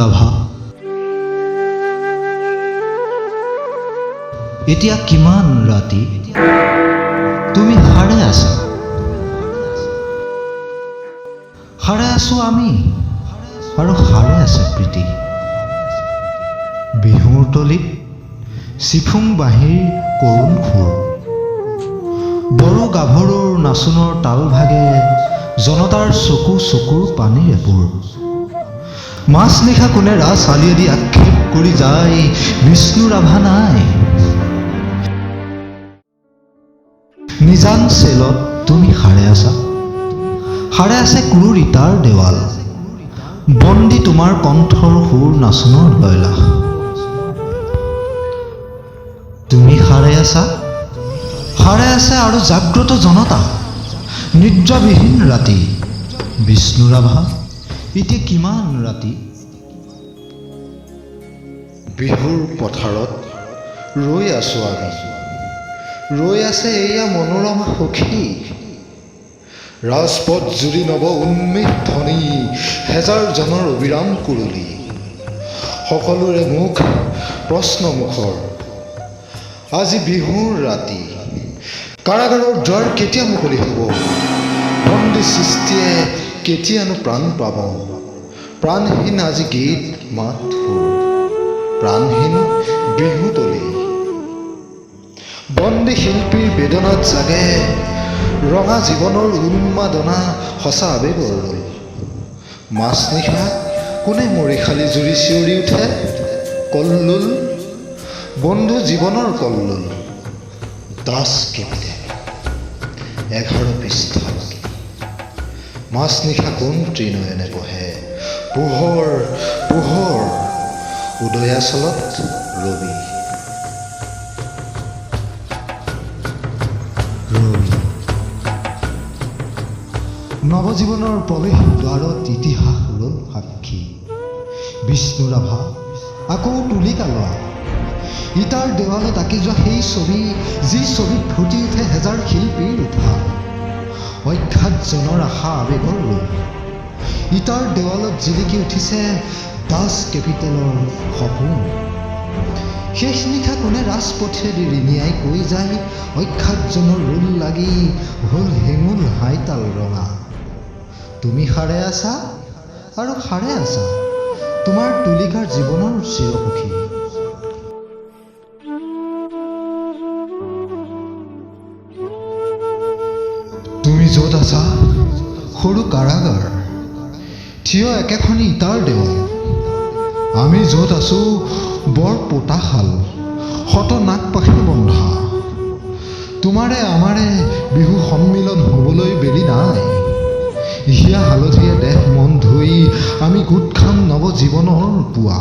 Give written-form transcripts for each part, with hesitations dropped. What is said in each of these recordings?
বিষ্ণুৰাভা, এতিয়া কিমান ৰাতি তুমি সাৰে আছা? সাৰে আছো আমি, আৰু সাৰে আছে প্ৰীতি। বিহুৰ তলিত চিফুং বাঁহীৰ কৰুণ সুৰ, বড়ো গাভৰুৰ নাচোনৰ তাল ভাগে জনতাৰ চকুৰ পানীৰ এপোৰ। মাছ নিশা কোনে ৰাছ আলিয়েদি আক্ষেপ কৰি যায়, বিষ্ণুৰাভা নাই। নিজান চেলত তুমি সাৰে আছা, সাৰে আছে কুৰুৰ ইটাৰ দেৱাল, বন্দী তোমাৰ কণ্ঠৰ সুৰ নাচোনৰ লয়লাস। তুমি সাৰে আছা, সাৰে আছে আৰু জাগ্ৰত জনতা, নিদ্ৰাবিহীন ৰাতি। বিষ্ণুৰাভা, এতিয়া কিমান ৰাতি? বিহুৰ পথাৰত ৰৈ আছো আমি, ৰৈ আছে এয়া মনোৰমা সখী। ৰাজপথ জুৰি নৱ উন্মেষ ধ্বনি, হেজাৰজনৰ অবিৰাম কুৰুলি। সকলোৰে মুখ প্ৰশ্নমুখৰ, আজি বিহুৰ ৰাতি। কাৰাগাৰৰ দ্বাৰ কেতিয়া মুকলি হ'ব? বন্দী সৃষ্টিয়ে কেতিয়ানো প্ৰাণ পাব? প্ৰাণহীন আজি গীত মাত সুৰ, প্ৰাণহীন বিহুতলী। বন্দী শিল্পীৰ বেদনাত জাগে ৰঙা জীৱনৰ উন্মাদনা সঁচা আৱেগৰ ৰৈ। মাছ নিশা কোনে মৰিশালি জুৰি চিঞৰি উঠে, কল্লোল বন্ধু জীৱনৰ কল্লোল। দাস কেপিতে 11 পৃষ্ঠা। মাছ নিশা কোন ত্ৰিনয়নে পঢ়ে, পোহৰ পোহৰ উদয়াচলত ৰবি। নৱজীৱনৰ প্ৰৱেশ দ্বাৰত ইতিহাস ৰ'ল সাক্ষী। বিষ্ণুৰাভা আকৌ তুলিকা লোৱা, ইটাৰ দেৱালত আঁকি যোৱা সেই ছবি, যি ছবিত ফুটি উঠে হেজাৰ শিল্পীৰ উঠা। অজ্ঞাতজনৰ আশা আৱেগৰ ৰূপ, ইটাৰ দেৱালত জিলিকি উঠিছে দাস কেপিটেলৰ সপোন। শেষ নিশা কোনে ৰাজপথেদি ৰিঙিয়াই কৈ যায়, অজ্ঞাতজনৰ ৰোল লাগি হ'ল হেঙুল হাইতাল ৰঙা। তুমি সাৰে আছা, আৰু সাৰে আছা তোমাৰ তুলিকাৰ জীৱনৰ চিৰসুখী। তুমি য'ত আছা সৰু কাৰাগাৰ, থিয় একেখনি ইটাৰ দেৱাল। আমি য'ত আছো বৰ পোতাশাল, শত নাক পাশে বন্ধা। তোমাৰে আমাৰে বিহু সন্মিলন হ'বলৈ বেলি নাই। হিয়া হালধিয়ে দেহ মন ধুই আমি গোট খাম নৱজীৱনৰ পুৱা।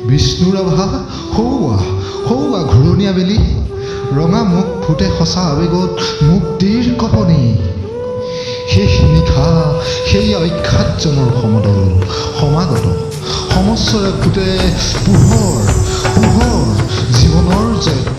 বিষ্ণুৰাভা সৌৱা সৌৱা ঘূৰণীয়া বেলি, ৰঙা মুখ ফুটে সঁচা আৱেগত মুক্তিৰ কপনি। শেষ নিশা সেই অজ্ঞাতজনৰ সমদল সমাগত, সমস্বৰে ফুটে পোহৰ পোহৰ জীৱনৰ জয়ত।